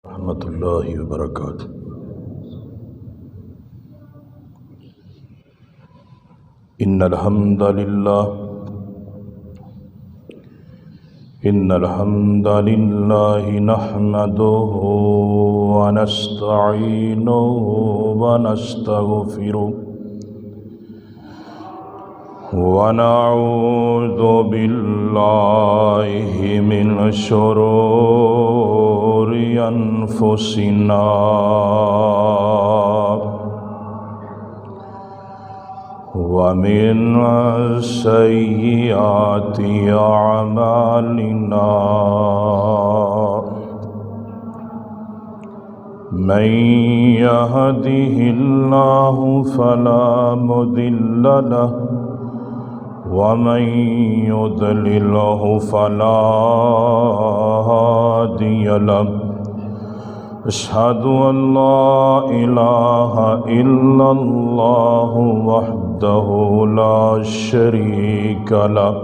रहमतुल्लाहि व बरकातुहू। इन्नल हम्दलिल्लाहि नहमदुहु व नस्तईनुहु व नस्तगफिरुहु व नऊज़ु बिल्लाहि मिन शुरूरि अनफुसिना वमिन सय्यिआति अअमालिना मन यहदिहिल्लाहु फला मुदिल्ल लहु वमन युद्लिल्हु फला हादिय लहु। अशहदु अल्ला इलाहा इल्लल्लाहु वहदहु ला शरीक लहु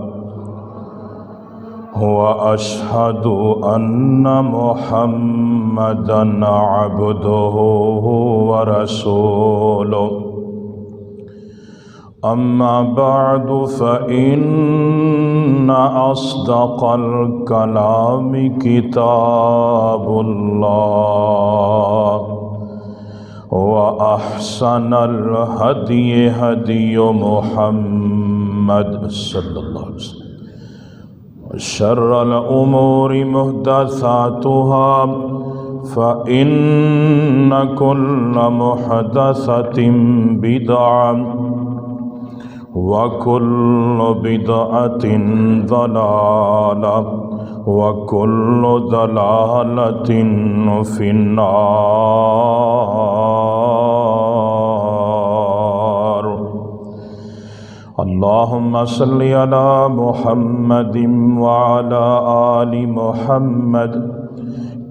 व अशहदु अन्ना मुहम्मदन अब्दुहु व रसूलुहु। अम्मा बअदु फ़इन्न अस्दक़ल कलामि किताबुल्लाह व अहसनल हदयि हदयु मुहम्मद सल्लल्लाहु अलैहि वसल्लम। शर्रल उमूरि मुहदसातुहा फ़इन्न कुल्ल मुहदसतिन बिदअह वकुल्लु बिदअतिन ज़लालह वकुल्लु ज़लालतिन फिन्नार। अल्लाहुम्मा सल्लि अला मुहम्मदिन व अला आलि मुहम्मद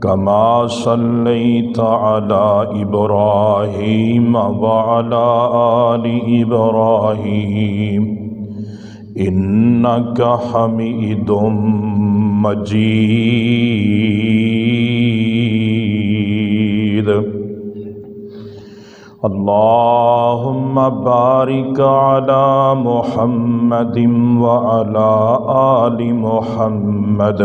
कमा सल्लैता अला इब्राहीम व अला आलि इब्राहीम इन्नका हमीदुम मजीद। अल्लाहुम्मा बारिक अला मुहम्मदिन व अला आलि मुहम्मद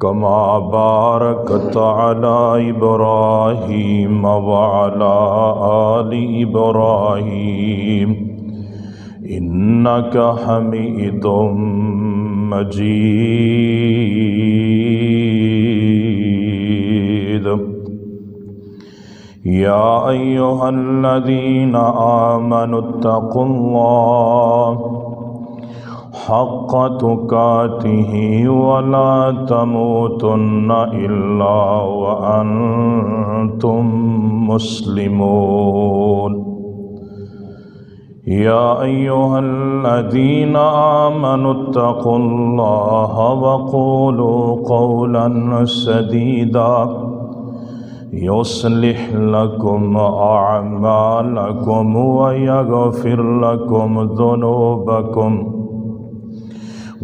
कमा बारकता अला इब्राहीम व अला आलि इब्राहीम इन्नका हमीदुम मजीद। या अय्युहल्लज़ीना आमनुत्तक़ुल्लाह हक़्क़ तुक़ातिही वला तमूतुन्ना इल्ला व अंतुम मुस्लिमून। या अय्युहल्लज़ीना आमनुत्तक़ुल्लाह वक़ूलू क़ौलन सदीदा युस्लिह लकुम अअमालकुम व यग़फ़िर लकुम ज़ुनूबकुम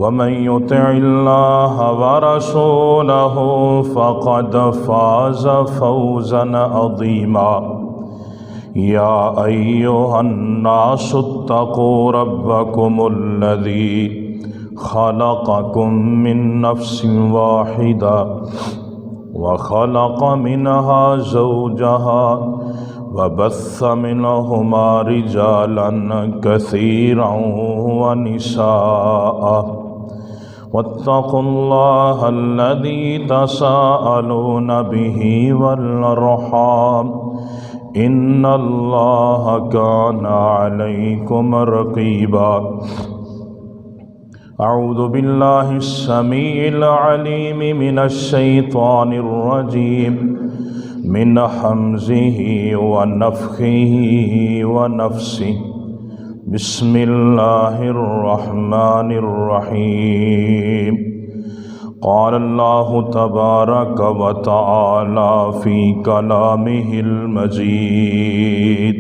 वमन युतिइल्लाह व रसूलहु फ़क़द फ़ाज़ फ़ौज़न अज़ीमा। या अय्युहन्नासु इत्तक़ू रब्बकुमुल्लज़ी ख़लक़कुम मिन नफ़्सिन वाहिदा व ख़लक़ मिनहा ज़ौजहा वबस्स मिनहुमा रिजालन कसीरन व निसाअ वत्तक़ुल्लाह अल्लज़ी तसाअलून बिही वल अर्हाम इन्नल्लाह काना अलैकुम रक़ीबा। अऊज़ु बिल्लाहिस समीइल अलीम मिनश शैतानिर रजीम मिन हम्ज़िही व नफ़्ख़िही व नफ़्सिही। बिस्मिल्लाहिर रहमानिर रहीम। क़ाल अल्लाहु तबारक व तआला फ़ी कलामिहिल मजीद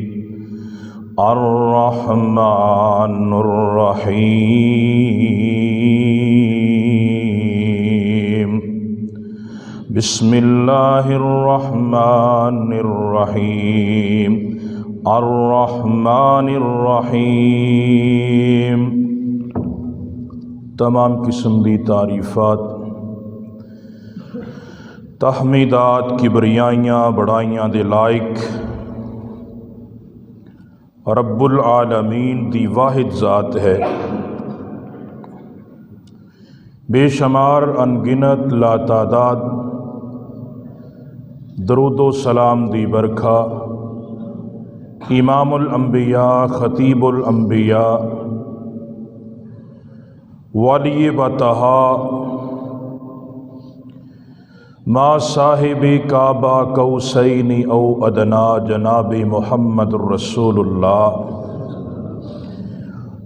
अर्रहमानुर रहीम। बिस्मिल्लाहिर्रहमानिर्रहीम अर्रहमानिर्रहीम। तमाम किस्म दी तारीफ़ात, तहमीदात, किबरियाइयाँ, बड़ाइयाँ दे लायक रब्बुल आलमीन दी वाहिद ज़ात है। बेशुमार अनगिनत लातादाद दरूदो सलाम दी बरखा इमामुल अंबिया खतीबुल अंबिया वाली बतहा मा साहिबी काबा कौसैनी औ अदना जनाबी मुहम्मद रसूलुल्लाह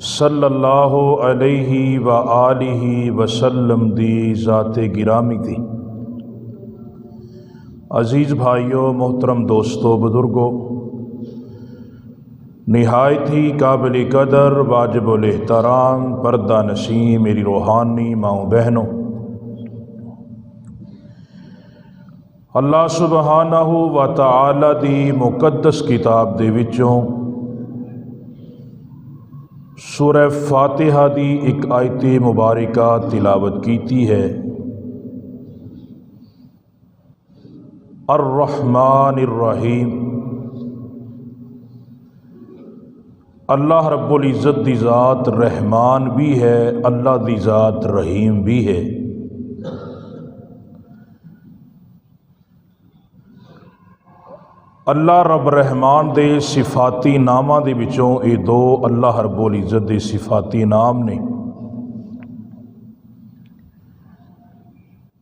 सल्लल्लाहु अलैहि व आलिहि वसल्लम दी ज़ाते गिरामी थी। अज़ीज़ भाइयों, मोहतरम दोस्तों, बुज़ुर्गों, निहायत ही काबिल कदर वाजिबुल एहतराम पर्दा नशीं मेरी रूहानी माओ बहनों, अल्लाह सुबहानहू व तआला दी मुकद्दस किताब दे विचों सूरह फातिहा दी एक आयत मुबारका तिलावत कीती है। अर्रहमानिर्रहीम। अल्लाह रब्बुल इज़्ज़त दी ज़ात रहमान भी है, अल्लाह दी ज़ात रहीम भी है। अल्लाह रब रहमान दे सिफाती नामां दे विचों ये दो अल्लाह रब्बुल इज़्ज़त दे सिफाती नाम ने।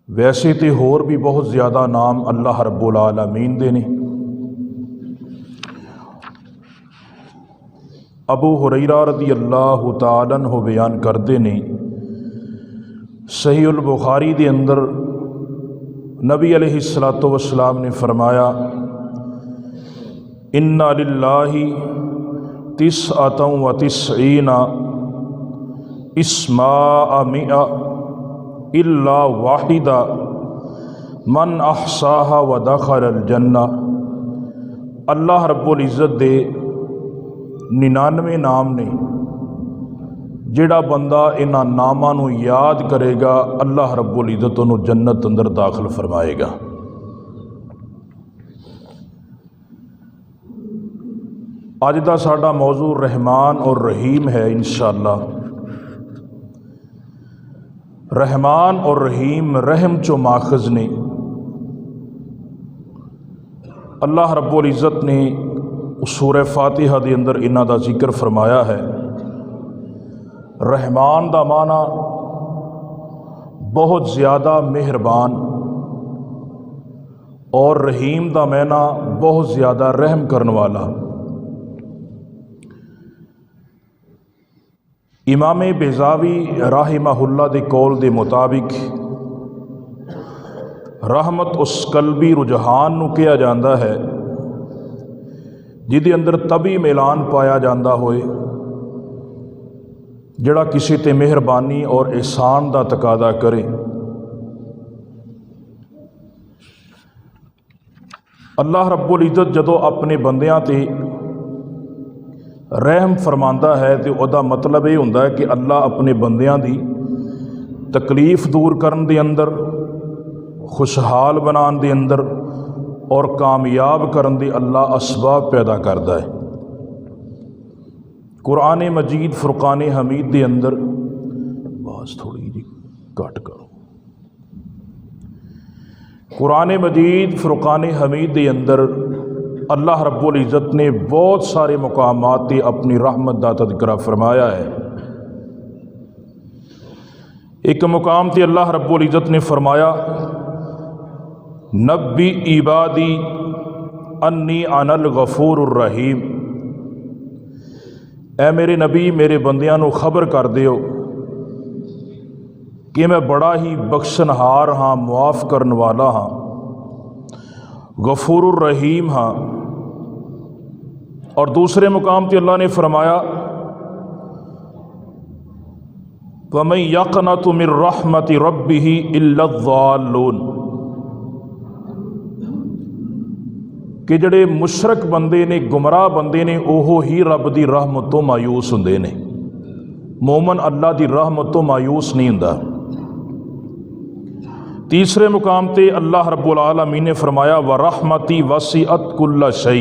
वैसे तो होर भी बहुत ज़्यादा नाम अल्लाह रब्बुल आलमीन दे ने। अबू हुरैरा रज़ी अल्लाह तआला अन्हु बयान करते ने, सहीहुल बुखारी दे अंदर नबी अलैहिस्सलातु वस्सलाम ने फरमाया, इन्ना लिल्लाहि तिस्अतन व तिस्ईना इस्मा मिआ इल्ला वाहिदा मन अहसाहा व दखलल जन्ना। अल्लाह रब्बुल इज़्ज़त दे 99 नाम ने। जिहड़ा बंदा इन्हां नामां नूं याद करेगा, अल्लाह रब्बुल इज़्ज़त उहनूं जन्नत अंदर दाखिल फरमाएगा। अज दा साडा मौजू रहमान और रहीम है। इंशाअल्लाह रहमान और रहीम रहम चो माखज़ ने। अल्लाह रब्बुल इज़्ज़त ने सूरह फातिहा दे अंदर इन्हां दा जिक्र फरमाया है। रहमान दा माना बहुत ज़्यादा मेहरबान और रहीम दा माना बहुत ज़्यादा रहम करने वाला। इमाम बेज़ावी राहिमहुल्लाह दे कौल दे मुताबिक रहमत उस कल्बी रुझान नूं कहा जाता है जिहदे अंदर तभी मिलान पाया जाता होए जिहड़ा किसी ते मेहरबानी और एहसान दा तकादा करे। अल्लाह रब्बुल इज़्ज़त जदों अपने बंदियां ते रहम फरमांदा है तो उसका मतलब ये होंदा है कि अल्लाह अपने बंदियां दी तकलीफ दूर करन दे अंदर, खुशहाल बनाने दे अंदर और कामयाब करन दे अल्लाह असबाब पैदा करता है। कुरान मजीद फुरकान हमीद दे अंदर बस थोड़ी जी घट करो। कुरान मजीद फुरकान हमीद दे अंदर अल्लाह रब्बुल इज़्ज़त ने बहुत सारे मुकामात ते अपनी रहमत दा तज़किरा फरमाया है। एक मुकाम ते अल्लाह रब्बुल इज़्ज़त ने फरमाया, नब्बी इबादी अन्नी अनल गफूरुर रहीम। ऐ मेरे नबी, मेरे बंदियां नूं खबर कर दिओ कि मैं बड़ा ही बख्शनहार हाँ, मुआफ़ करन वाला हाँ, गफूरुर रहीम हाँ। और दूसरे मुकाम पर अल्लाह ने फरमाया, वमन यक़नतु मिन रहमति रब्बिही इल्ला ज़ाल्लून। कि जिहड़े मुशरक बंदे ने, गुमराह बंदे ने, ओहो ही रब की रहमत तो मायूस हुंदे ने। मोमन अल्लाह की रहमत तो मायूस नहीं हुंदा। तीसरे मुकाम ते अल्लाह रब्बुल आलमीन ने फरमाया व रहमती वसीअत कुल्ला शै,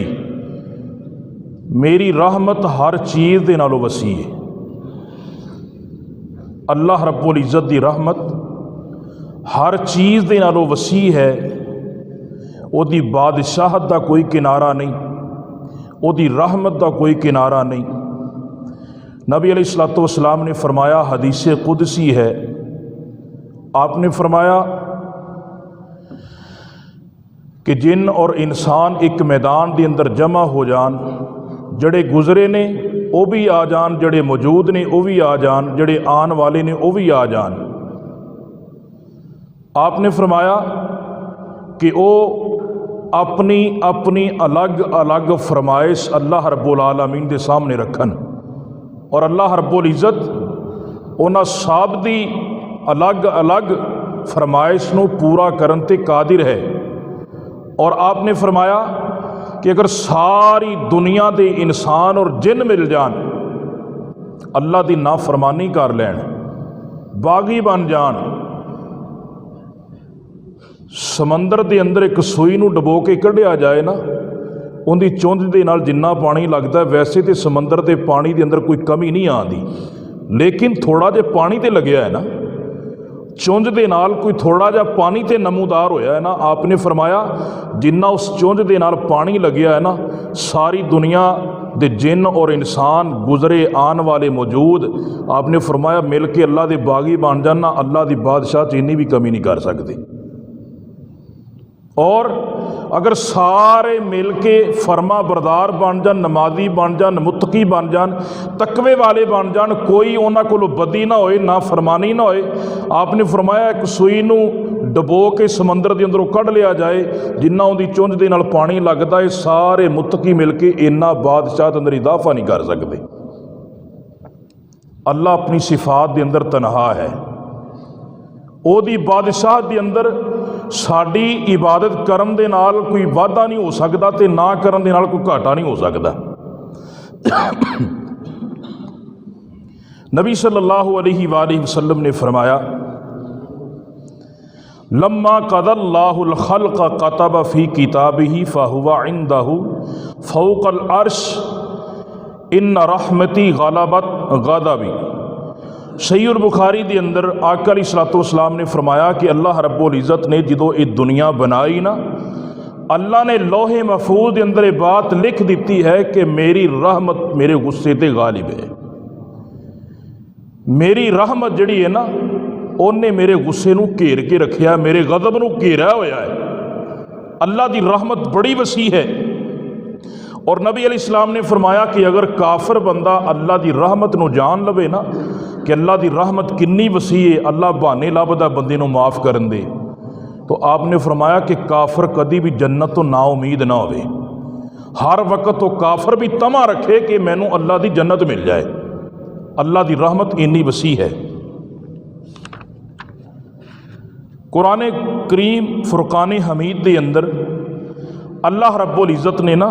मेरी रहमत हर चीज़ दे नालों वसी है। अल्लाह रब्बुल इज़्ज़त की रहमत हर चीज़ दे नालों वसी है। ओदी बादशाहत का कोई किनारा नहीं, ओदी रहमत का कोई किनारा नहीं। नबी अलैहिस्सलातु वस्सलाम ने फरमाया, हदीस कुदसी है, आपने फरमाया कि जिन और इंसान एक मैदान के अंदर जमा हो जान, जड़े गुजरे ने वो भी आ जान, जड़े मौजूद ने वो भी आ जान, जड़े आने वाले ने वो भी आ जान। आपने फरमाया कि वो अपनी अपनी अलग अलग फरमाइश अल्लाह रब्बुल आलमीन के सामने रखन, और अल्लाह रब्बुल इज़्ज़त उन्हां सब दी अलग अलग फरमाइश नूं पूरा करन ते कादिर है। और आपने फरमाया कि अगर सारी दुनिया के इंसान और जिन मिल जान, अल्लाह की नाफरमानी कर लैन, बागी बन जान, समंदर के अंदर एक सूई नूं डबो के कढ़िया जाए ना, उनकी चुंझ के नाल जिन्ना पानी लगता है, वैसे तो समंदर के पानी के अंदर कोई कमी नहीं आती, लेकिन थोड़ा जिहा पानी तो लग्या है ना, चुंझ के नाल कोई थोड़ा जिहा पानी तो नमूदार होया है ना। आपने फरमाया जिन्ना उस चुंझ के नाल पानी लग्या है ना, सारी दुनिया दे जिन और इंसान गुजरे आने वाले मौजूद, आपने फरमाया मिल के अल्लाह के बागी बन जाना, अल्लाह की बादशाह च इन्नी भी कमी नहीं कर सकते। और अगर सारे मिल के फरमा बरदार बन जान, नमाजी बन जान, मुत्तकी बन जान, तकवे वाले बन जान, कोई उन्हां कोलों बदी ना होए, ना फरमानी ना होए, आपने फरमाया एक सूई नूं डबो के समंदर के अंदरों कढ़ लिया जाए, जिन्ना उनकी चुंझ के नाल पानी लगता है, सारे मुत्तकी मिल के इन्ना बादशाह के अंदर इजाफा नहीं कर सकते। अल्लाह अपनी सिफात के अंदर तनहा है, ओदी बादशाह के अंदर साड़ी इबादत करन दे नाल कोई वाधा नहीं हो सकता, तो ना करन दे नाल कोई घाटा नहीं हो सकता। नबी सल्लल्लाहु अलैहि वसल्लम ने फरमाया लम्मा क़ज़ल्लाहुल ख़ल्क़ कतब फ़ी किताबिही फ़हुवा इंदहु फ़ौक़ल अर्श इन्न रहमती ग़लबत ग़ज़बी। सहीहुल बुखारी के अंदर आका अलैहिस्सलातु वस्सलाम ने फरमाया कि अल्लाह रब्बुल इज़्ज़त ने जो ये दुनिया बनाई ना, अल्लाह ने लोहे महफूज के अंदर ये बात लिख दी है कि मेरी रहमत मेरे गुस्से ते गालिब है। मेरी रहमत जिहड़ी है ना, उन्हें मेरे गुस्से नूं घेर के रखिया, मेरे गज़ब नूं घेरा होया है। अल्लाह की रहमत बड़ी वसी है। और नबी अलैहिस्सलाम ने फरमाया कि अगर काफिर बंदा अल्लाह की रहमत नूं जान लवे ना कि अल्लाह की रहमत कितनी वसी है, अल्लाह बहाने लभदा बंदे नूं माफ़ करन दे, तो आपने फरमाया कि काफिर कदी भी जन्नत तो ना उम्मीद ना होवे। हर वक्त तो काफिर भी तमा रखे कि मैनू अल्लाह की जन्नत मिल जाए। अल्लाह की रहमत इन्नी वसी है। कुरान करीम फुरकान हमीद के अंदर अल्लाह रब्बुल इज़्ज़त ने ना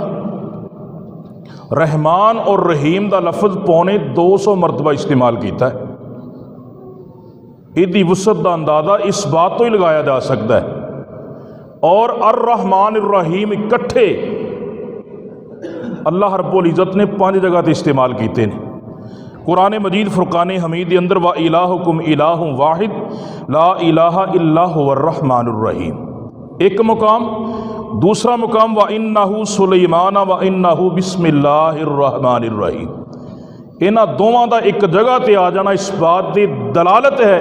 रहमान और रहीम का लफज पौने 200 मरतबा इस्तेमाल किया है। इसकी वसत का अंदाज़ा इस बात तो ही लगाया जा सकता है। और अर रहमान रहीम इकट्ठे अल्लाह रब्बुल इज़्ज़त ने 5 जगह पर इस्तेमाल किए हैं। कुरान मजीद फुरकान हमीद के अंदर व इलाहुकुम इलाहुन वाहिद ला इलाहा इल्ला हुवर रहमानुर रहीम एक मुकाम। दूसरा मुकाम व इन्नहु सुलैमान व इन्नहु बिस्मिल्लाहिर रहमानिर रहीम। इन्हां दोवां दा एक जगह ते आ जाना इस बात की दलालत है,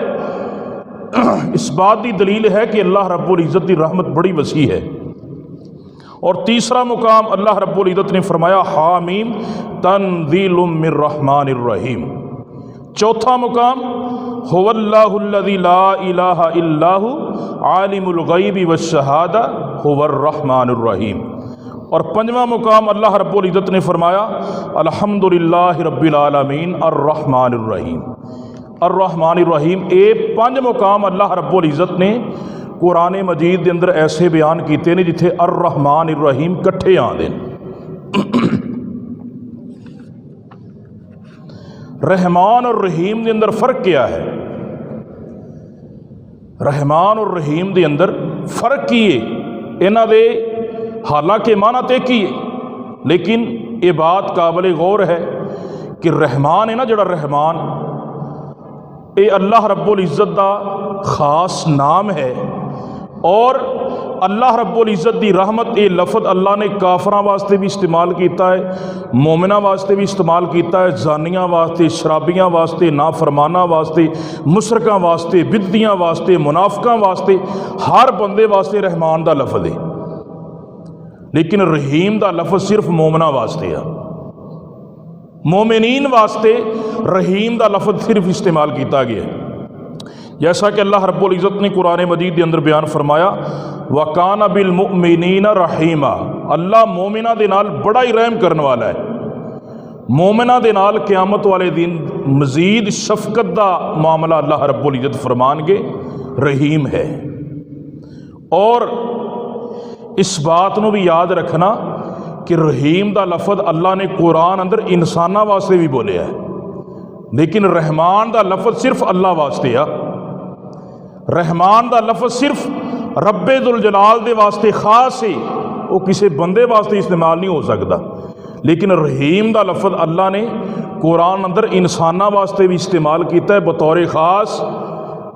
इस बात की दलील है कि अल्लाह रब्बुल इज़्ज़त की रहमत बड़ी वसी है। और तीसरा मुकाम अल्लाह रब्बुल इज़्ज़त ने फरमाया हामीम तंज़ीलुम मिर रहमानिर रहीम। चौथा मुकाम हुवल्लाहुल्लज़ी ला इलाहा इल्लाहु आलिमुल गैबि वश्शहादा हुवर रहमानुर रहीम। और 5वां मुकाम अल्लाह रब्बुल इज़्ज़त ने फरमाया अल्हम्दुलिल्लाहि रब्बिल आलमीन अर रहमानिर रहीम। अर रहमानिर रहीम ये 5 मुकाम अल्लाह रब्बुल इज़्ज़त ने कुरान मजीद के अंदर ऐसे बयान किए हैं जिथे अर रहमान अर रहीम कट्ठे आते हैं। रहमान और रहीम के अंदर फ़र्क क्या है? रहमान और रहीम के अंदर फ़र्क की है? इन्हां दे हालांकि माना तो एक ही है, लेकिन ये बात काबिल गौर है कि रहमान है ना, जड़ा रहमान ये अल्लाह रब्बुल इज़्ज़त का ख़ास नाम है। और अल्लाह रब्बुल इज़्ज़त की रहमत ये लफज अल्लाह ने काफरां वास्ते भी इस्तेमाल किया है, मोमिना वास्ते भी इस्तेमाल किया है, जानियां वास्ते, शराबियां वास्ते, नाफरमाना वास्ते, मुशरकां वास्ते, बिदतियां वास्ते, मुनाफिकां वास्ते, हर बंदे वास्ते रहमान का लफज है। लेकिन रहीम का लफज सिर्फ मोमिना वास्ते है। मोमिनीन वास्ते रहीम का लफज सिर्फ इस्तेमाल किया गया है। जैसा कि अल्लाह रब्बुल इज़्ज़त ने कुरान मजीद के अंदर बयान फरमाया, वकाना बिल मुमिनीना रहीमा, अल्लाह मोमिना दे नाल बड़ा ही रहम करने वाला है। मोमिना दे नाल क़यामत वाले दिन मजीद शफकत का मामला अल्लाह रब्बुल इज़्ज़त फरमानगे रहीम है। और इस बात को भी याद रखना कि रहीम का लफज अल्लाह ने कुरान अंदर इंसाना वास्ते भी बोलिया है, लेकिन रहमान का लफज सिर्फ अल्लाह वास्ते आ। रहमान का लफज सिर्फ रब्बे दुल जलाल दे वास्ते खास है, वो किसी बंदे वास्ते इस्तेमाल नहीं हो सकता। लेकिन रहीम का लफज अल्लाह ने कुरान अंदर इंसाना वास्ते भी इस्तेमाल किया है बतौर ख़ास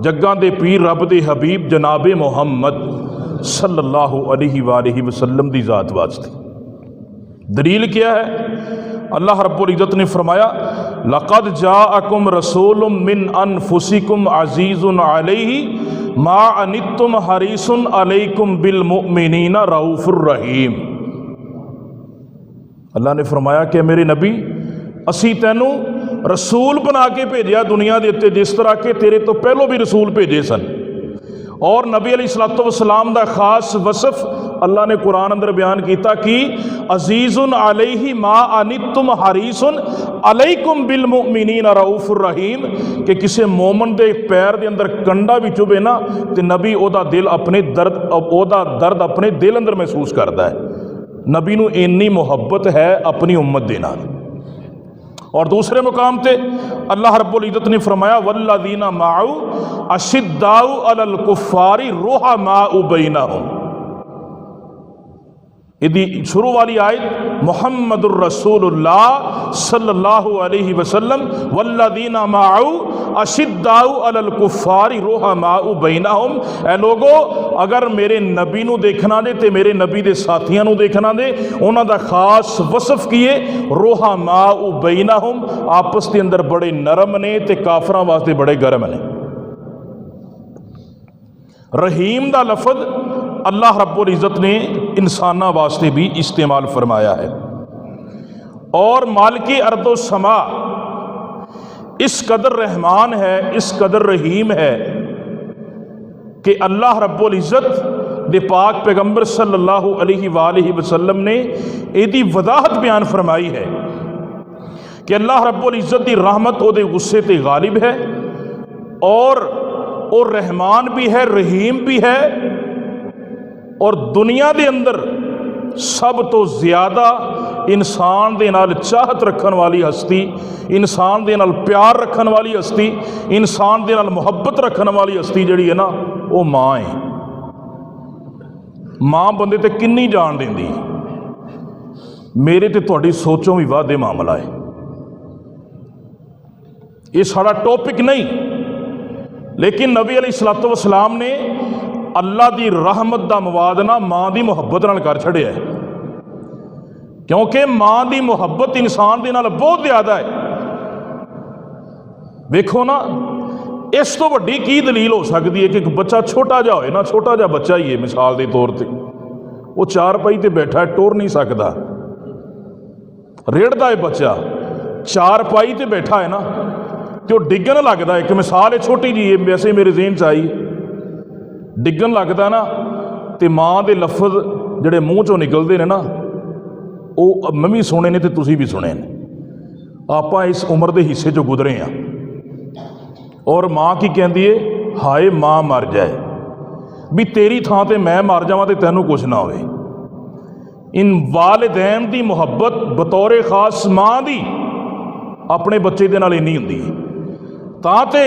जग्गां दे पीर रब दे हबीब जनाब मुहम्मद सल्लल्लाहु अलैहि वसल्लम की ज़ात वास्ते। दलील क्या है? अल्लाह रब्बुल इज़्ज़त ने फरमाया, लक़द जाअकुम रसूलुम मिन अनफुसिकुम अज़ीज़ुन अलैहि मा अनित्तुम हरीसुन अलैकुम बिल मुमिनीना रऊफ़ुर रहीम। अल्लाह ने फरमाया कि मेरे नबी असी तैनू रसूल बना के भेजा दुनिया के उत्ते, जिस तरह के तेरे तो पहलों भी रसूल भेजे सन। और नबी अलैहिस्सलातु वस्सलाम का खास वसफ अल्लाह ने कुरान अंदर बयान किया कि अजीज़ुन अलैहि मा अनित्तुम हरीसुन अलैकुम बिल मुमिनीना रऊफ़ुर रहीम, कि किसी मोमन के पैर के अंदर कंडा भी चुभे ना तो नबी ओदा दिल अपने दर्द अपने दिल अंदर महसूस करता है। नबी नूं इन्नी मुहब्बत है अपनी उम्मत दे नाल। और दूसरे मुकाम पे अल्लाह रब्बुल इज़्ज़त ने फरमाया, वल्लज़ीना माअहू अशिद्दाउ अलल कुफ़्फ़ारी रुहमाउ बैनहुम। यदि शुरू वाली आयत मुहम्मदुर रसूलुल्लाह सल्लल्लाहु अलैहि वसल्लम वल्लज़ीना माअहू अशिद्दाउ अलल कुफ़्फ़ारी रुहमाउ बैनहुम। ए लोगो, अगर मेरे नबी नूं देखना दे तो मेरे नबी दे साथियां नूं देखना दे, उन्हां दा खास वसफ कीए रुहमाउ बैनहुम, आपस के अंदर बड़े नरम ने ते काफरां वास्ते बड़े गर्म ने। रहीम का लफज अल्लाह रब्बुल इज़्ज़त ने इंसाना वास्ते भी इस्तेमाल फरमाया है। और मालिक अर्दो समा इस कदर रहमान है, इस कदर रहीम है कि अल्लाह रब्बुल इज़्ज़त दे पाक पैगंबर सल्लल्लाहु अलैहि वसल्लम ने इहदी वजाहत बयान फरमाई है कि अल्लाह रब्बुल इज़्ज़त की रहमत उहदे गुस्से ते गालिब है, और वो रहमान भी है, रहीम भी है। और दुनिया के अंदर सब तो ज़्यादा इंसान दे नाल चाहत रखने वाली हस्ती, इंसान दे नाल प्यार रखने वाली हस्ती, इंसान दे नाल मुहब्बत रखने वाली हस्ती जिहड़ी है ना, वो माँ है। माँ बंदे ते किन्नी जान देंदी, मेरे ते तुहाडी सोचों भी वाधे मामला है। ये साड़ा टॉपिक नहीं, लेकिन नबी अलैहिस्सलातु वस्सलाम ने अल्लाह की रहमत का मुवादना माँ की मुहब्बत नाल कर छड़िया है, क्योंकि माँ की मुहब्बत इंसान के नाल बहुत ज़्यादा है। देखो ना, इस तो वड्डी की दलील हो सकती है कि एक बच्चा छोटा जा हो ना, छोटा जा बच्चा ही है मिसाल के तौर पर, वो चारपाई ते बैठा है, टुर नहीं सकता, रेड़दा है बच्चा, चारपाई ते बैठा है ना, तो डिगन लगता है। एक मिसाल है छोटी जी है, वैसे मेरे ज़हन च आई, डिगन लगता ना तो माँ के लफज जोड़े मूँह चों निकलते हैं ना, वो मैं भी सुने ने तो तुसी भी सुने ने। आप इस उम्र के हिस्से चो गुजरे हैं, और माँ की कहती है, हाय माँ मर जाए, भी तेरी थां ते मैं मर जावां ते तैनूं कुछ ना होवे। इन वालिदैन दी मुहब्बत बतौर खास मां दी अपने बच्चे दे नाल इन्नी हुंदी है। तां ते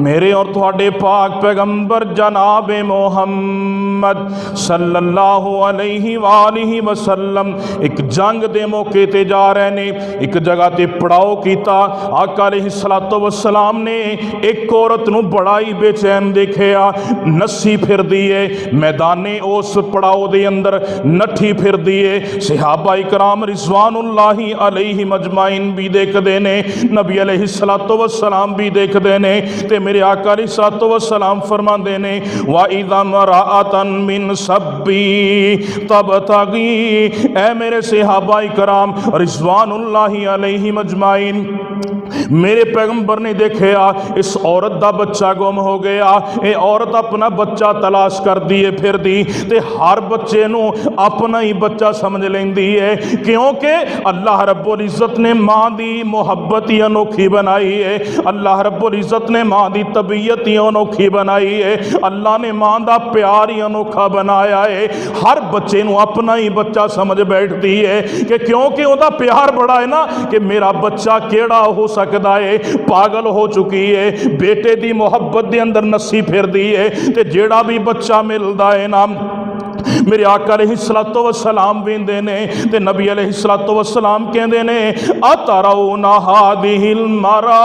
मेरे और तुहाडे पाक पैगंबर जनाब मुहम्मद सल्लल्लाहु अलैहि वालिहि वसल्लम एक जंग दे मौके ते जा रहे ने। एक जगह ते पड़ाव कीता। आका अलैहिस्सलातु वस्सलाम ने एक औरत नूं बड़ा ही बेचैन देखिया, नस्सी फिरदी है मैदाने उस पड़ाव दे अंदर, नट्ठी फिरदी है। सहाबा इकराम रिज़वानुल्लाहि अलैहिम अजमाइन भी देखते ने, नबी अलैहिस्सलातु वस्सलाम भी देखते ने। ते मेरे आका अलैहिस्सलातु वस्सलाम फरमाते ने वा इज़ा मराअतन मिन सब्बी तबतगी, ऐ मेरे सहाबा इकराम रिज़वानुल्लाहि अलैहिम अजमाइन, मेरे पैगंबर ने देखा इस औरत का बच्चा गुम हो गया। ये औरत अपना बच्चा तलाश कर दी है फिर दी, ते हर बच्चे नूं अपना ही बच्चा समझ लेंदी है, क्योंकि अल्लाह रब्बुल इज़्ज़त ने माँ की मुहब्बत ही अनोखी बनाई है। अल्लाह रब्बुल इज़्ज़त ने माँ की तबीयत ही अनोखी बनाई है। अल्लाह ने माँ का प्यार ही अनोखा बनाया है। हर बच्चे नूं अपना ही बच्चा समझ बैठती है कि क्योंकि उसका प्यार बड़ा है ना, कि मेरा बच्चा केड़ा हो सकता है। पागल हो चुकी है, बेटे की मुहब्बत के अंदर नस्सी फिरदी है। ते जेड़ा भी बच्चा मिलता है ना, मेरे आका अलैहिस्सलातु वस्सलाम वेंदे ने ते नबी अलैहिस्सलातु वस्सलाम कहंदे ने अतरौना हादिहिल मरा,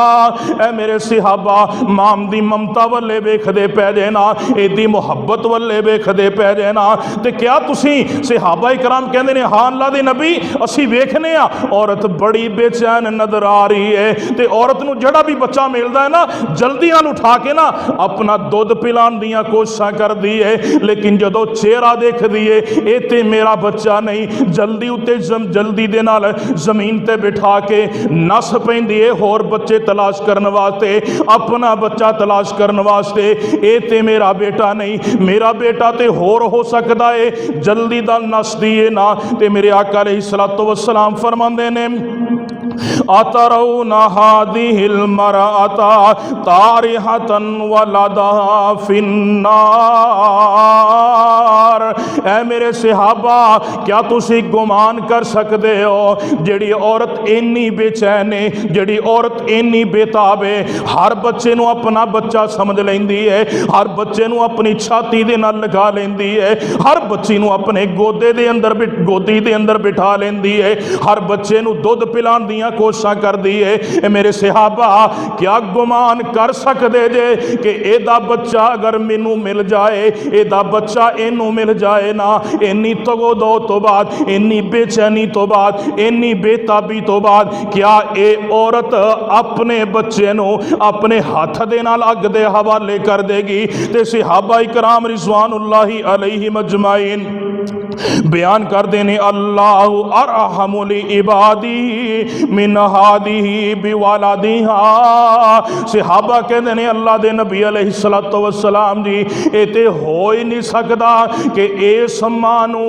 ऐ मेरे सहाबा माम दी ममता वल्ले वेखदे पै जे ना, एदी मुहब्बत वल्ले वेखदे पै जे ना। ते क्या तुसी सहाबा इकराम कहंदे ने हां अल्लाह दे नबी असी वेखने आ, औरत बड़ी बेचैन नजर आ रही है। ते औरत नूं जेड़ा भी बच्चा मिलदा है ना, जल्दी नाल उठा के ना अपना दुध पिलाण दियां कोशिशां करदी है, लेकिन जदों चेहरा देख दिए ये ते मेरा बच्चा नहीं, जल्दी उत्ते जल्दी दे नाल जमीन ते बिठा के नस पैंदी है होर बच्चे तलाश करने वास्ते, अपना बच्चा तलाश करने वास्ते। ये ते मेरा बेटा नहीं, मेरा बेटा ते होर हो सकता है, जल्दी दा नस दिए ना। ते मेरे आका अलैहिस्सलातु वस्सलाम फरमांदे ने अतरौना हादिहिल मराअता तारिहतन वलदहा फिन्नार, ऐ मेरे सहाबा क्या तुसी गुमान कर सकते हो जेड़ी औरत इन्नी बेचैन है, जेड़ी औरत इन्नी बेताब है, हर बच्चे नूं अपना बच्चा समझ लेंदी है, हर बच्चे नूं अपनी छाती दे नाल लगा लेंदी है, हर बच्ची नूं अपने गोदी दे अंदर बिठा लेंदी है, हर बच्चे नूं दुध पिलाण दियां कोशिशां करदी है। मेरे सहाबा क्या गुमान कर सकते जे कि एदा बच्चा अगर मैनू मिल जाए, एदा बच्चा इनू मिल जाए ना, इन्नी तगोदो तो बाद, इन्नी बेचैनी तो बाद, इन्नी बेताबी तो बाद, क्या ये औरत अपने बच्चे नू अपने हाथ दे नाल अग दे हवाले कर देगी? ते सहाबा इकराम रिज़वानुल्लाहि अलैहिम अजमाइन बयान कर देने अल्लाहु अरहमुल इबादी मिन हादिही बिवालादिहा। सहाबा कहते ने अल्लाह दे नबी अलैहिस्सलातु वस्सलाम जी ये तो हो ही नहीं सकता कि इस मां नू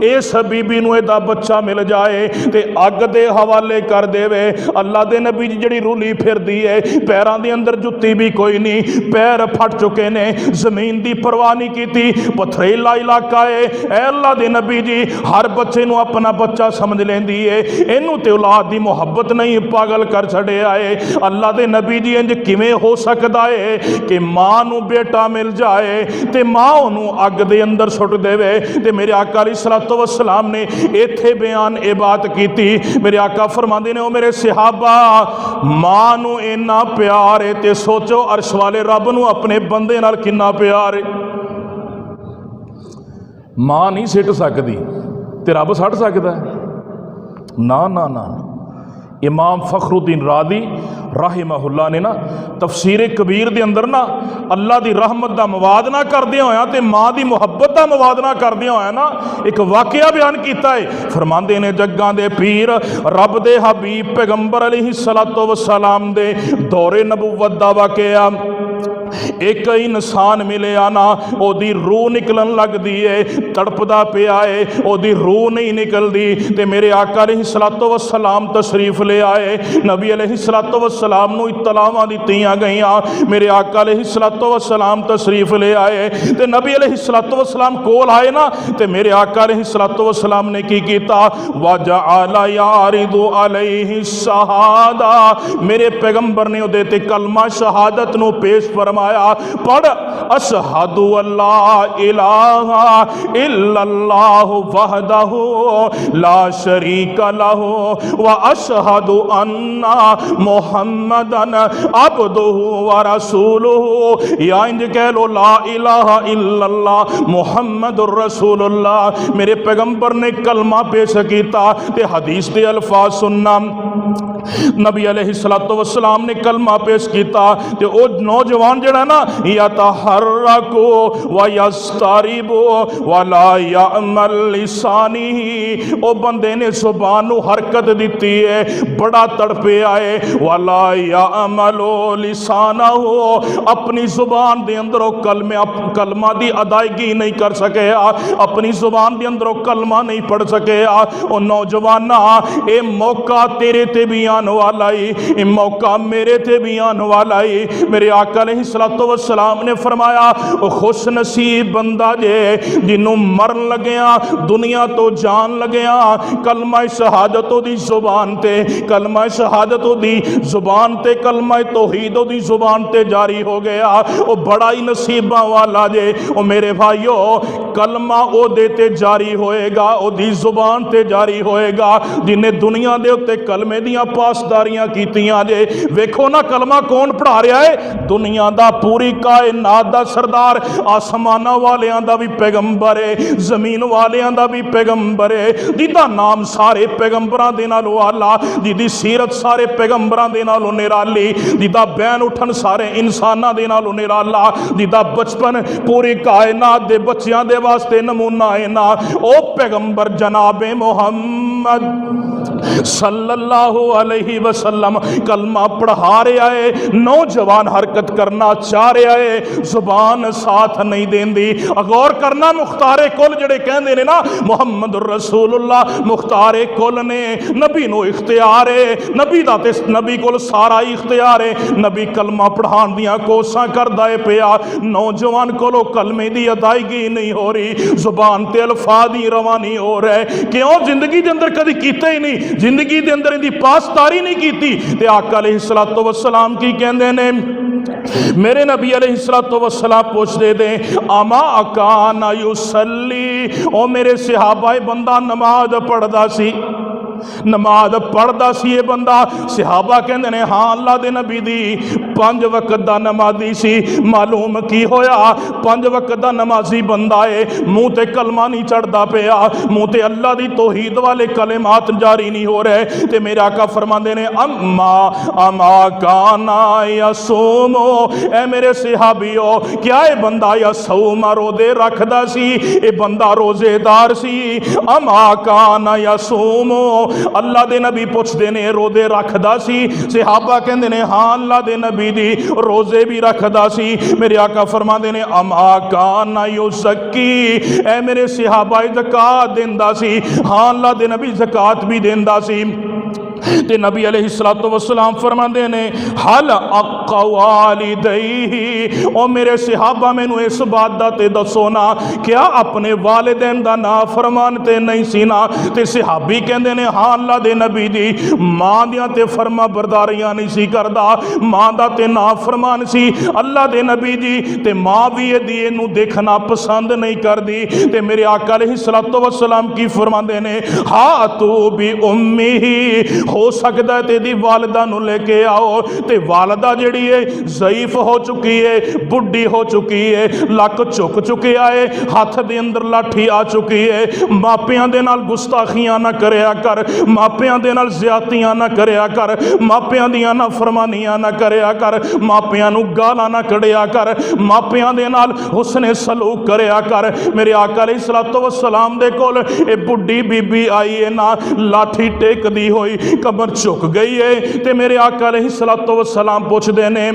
इस बीबी नू इहदा बच्चा मिल जाए ते अग दे हवाले कर देवे। अल्लाह दे नबी जी जिहड़ी रूली फिरदी है, पैरों के अंदर जुत्ती भी कोई नहीं, पैर फट चुके ने, जमीन की परवाह नहीं की, पथरीला इलाका है। ऐ अल्लाह दे नबी जी हर बच्चे नू अपना बच्चा समझ लेंदी है, इनू ते औलाद की मुहब्बत नहीं, पागल कर छड़िया है। अल्लाह दे नबी जी इंज किवें हो सकता है कि मां नू बेटा मिल जाए ते मां ओनू अग दे अंदर सुट देवे? ते मेरे आका अलैहिस्सलातु वस्सलाम ने इत्थे बयान ये बात की। मेरे आका फरमांदे ने ओ मेरे सहाबा मां नू इन्ना प्यार है ते सोचो अर्श वाले रब नू अपने बंदे नाल किन्ना प्यार है। मां नहीं सिट सकती ते रब सट सकता है? ना ना ना। इमाम फखरुद्दीन रादी राहिमहुल्लाह ने ना तफसीर कबीर के अंदर ना अल्लाह की रहमत का मवादना करदे होया ते माँ की मुहब्बत का मवादना करदे होया ना एक वाकया बयान किया है। फरमांदे ने जग्गां दे पीर रब दे हबीब पैगंबर अलैहिस्सलातु वस्सलाम दे दौरे नबुव्वत दा वाकया एक इंसान मिलिया ना ओदी रूह निकलन लगदी है, तड़पदा पिया है, ओदी रूह नहीं निकलदी। ते मेरे आका अलैहिस्सलातु वस्सलाम तशरीफ ले आए, नबी अलैहिस्सलातु वस्सलाम नूं इत्तलावां दित्तियां गईयां। मेरे आका अलैहिस्सलातु वस्सलाम तशरीफ ले आए ते नबी अलैहिस्सलातु वस्सलाम कोल आए ना, ते मेरे आका अलैहिस्सलातु वस्सलाम ने की कीता, वजअला यारिदु अलैहि शहादा, मेरे पैगंबर ने उहदे ते कलमा शहादत नूं पेश फरमाया, पढ़ अशहदु अल्ला इलाहा इल्लल्लाहु वहदहु ला शरीका लहु व अशहदु अन्ना मुहम्मदन अब्दुहु व रसूलुहु, या इंज कह लो ला इलाहा इल्लल्लाह मुहम्मदुर रसूलुल्लाह। मेरे पैगंबर ने कलमा पेश किया ते हदीस के अल्फाज सुनना, नबी अलैहिस्सलातु वस्सलाम ने कलमा पेश किया ते ओ नौजवान जड़ा ना यतहर्रकु व यस्तरिबु वला यअमल लिसानिही, ओ बंदे ने जुबान नूं हरकत दिती है, बड़ा तड़पे आए, वला यअमलु लिसानहु, अपनी जुबान दे अंदरों कलमा दी अदायगी नहीं कर सके, अपनी जुबान दे अंदरों कलमा नहीं पढ़ सके। ओ नौजवाना ए मौका तेरे ते भी आने वाला ही, ये मौका मेरे ते भी आने वाला ही। मेरे आका अलैहिस्सलातु वस्सलाम ने फरमाया, ओ खुश नसीब बंदा जे जिन्हों मरन लग्या दुनिया तो जान लग्या कलमा शहादत दी जुबान ते, कलमा शहादत दी जुबान ते, कलमा तौहीद दी जुबान ते जारी हो गया, ओ बड़ा ही नसीबा वाला जे। ओ मेरे भाइयों, कलमा ओदे ते जारी होएगा, ओदी जुबान ते जारी होएगा जिन्हें दुनिया दे उत्ते कलमे दियां पासदारियां कीतियां जे। वेखो ना कलमा कौन पढ़ा रहा है, दुनिया दा पूरी कायनात दा सरदार, आसमाना वालियां दा भी पैगंबर है, जमीन वालियां दा भी पैगंबर है, जिदा नाम सारे पैगंबरां दे नालों आला, जिदी सीरत सारे पैगंबरां दे नालों निराली, जिदा बैन उठन सारे इंसानां दे नालों निराला, जिदा बचपन पूरी कायनात दे बच्चियां दे वास्ते नमूना है ना, ओ पैगंबर जनाबे मोहम्मद सल्लल्लाहु अलैहि वसल्लम कलमा पढ़ा रहा है, नौजवान हरकत करना चाह रहा है, जुबान साथ नहीं देंदी। गौर करना, मुख्तारे कुल जड़े कहते हैं ना मुहम्मद रसूलुल्लाह, मुख्तारे कुल ने, नबी नो इख्तियार है, नबी दा ते नबी कोल सारा ही इख्तियार है, नबी कलमा पढ़ान दियां कोसां करदा है पिया, नौजवान कोलों कलमे दी अदायगी नहीं हो रही, जुबान ते अल्फाज ही रवा नहीं हो रहे। क्यों? जिंदगी के अंदर कभी कीता ही नहीं, जिंदगी के अंदर इनकी पासदारी नहीं की। ते आका अलैहिस्सलातु वस्सलाम की कहते ने, मेरे नबी अलैहिस्सलातु वस्सलाम पूछते थे, अमा अकाना युसल्ली, ओ मेरे सहाबाए बंदा नमाज पढ़दा सी, नमाज पढ़दा सी ये बंदा। सहाबा कहते ने हाँ अल्लाह दे नबी दी 5 वक्त दा नमाजी सी। मालूम की होया, 5 वक्त दा नमाजी बंदा है, मुँह ते कलमा नहीं चढ़ता पिया, मुँह ते अल्लाह दी तौहीद वाले कलिमात जारी नहीं हो रहे। ते मेरे आका फरमाते ने, अम्मा अमा काना यसूमो, ए मेरे सहाबियो क्या ये बंदा यसूमा रोजे रखदा सी, ये बंदा रोजेदार सी। अमा काना यसूमो, अल्लाह दे नबी पुछदे ने रोजे रखदा सी, सहाबा कहंदे ने हाँ अल्लाह दे नबी दी रोजे भी रखदा सी। मेरे आका फरमांदे ने, अमा काना युज़क्की, ए मेरे सहाबा ज़कात देंदा सी, हाँ अल्लाह दे नबी ज़कात भी देंदा सी। ते नबी अलैहिस्सलातु वस्सलाम फरमाते ने, हल अक़वालिदैहि, ओ मेरे सहाबा मैनू इस बात दा ते दसो ना, क्या अपने वालिदैन दा नाफरमान ते नहीं सी ना? ते सहाबी कहंदे ने हाँ अल्लाह दे नबी दी मां दियां ते फरमा बरदारियां नहीं सी करदा, मां दा ते नाफरमान सी अल्लाह दे नबी जी, ते मां भी इहदी इहनू देखना पसंद नहीं करदी। ते मेरे आका अलैहिस्सलातु वस्सलाम की फरमांदे ने, हा तू भी उम्मी, हो सकता है तेरी वालदा नू लेके आओ। ते वालदा जिहड़ी है ज़ईफ हो चुकी है, बुढ़ी हो चुकी है, लक झुक चुकिया है, हाथ दे अंदर लाठी आ चुकी है। मापियां दे नाल गुस्ताखियां ना करया कर, मापियां दे नाल ज़्यादतियां ना करया कर, मापियां दियां ना फरमानियां ना करया कर, मापियां नू गालां ना कढ़िया कर, मापियां दे नाल हुस्ने सलूक करया कर। मेरे आका अलैहिस्सलातु वस्सलाम दे कोल ए बुढ़ी बीबी आई है ना, लाठी टेकदी होई कमर झुक गई है। ते मेरे आका अलैहिस्सलातु वस्सलाम पुछदे ने,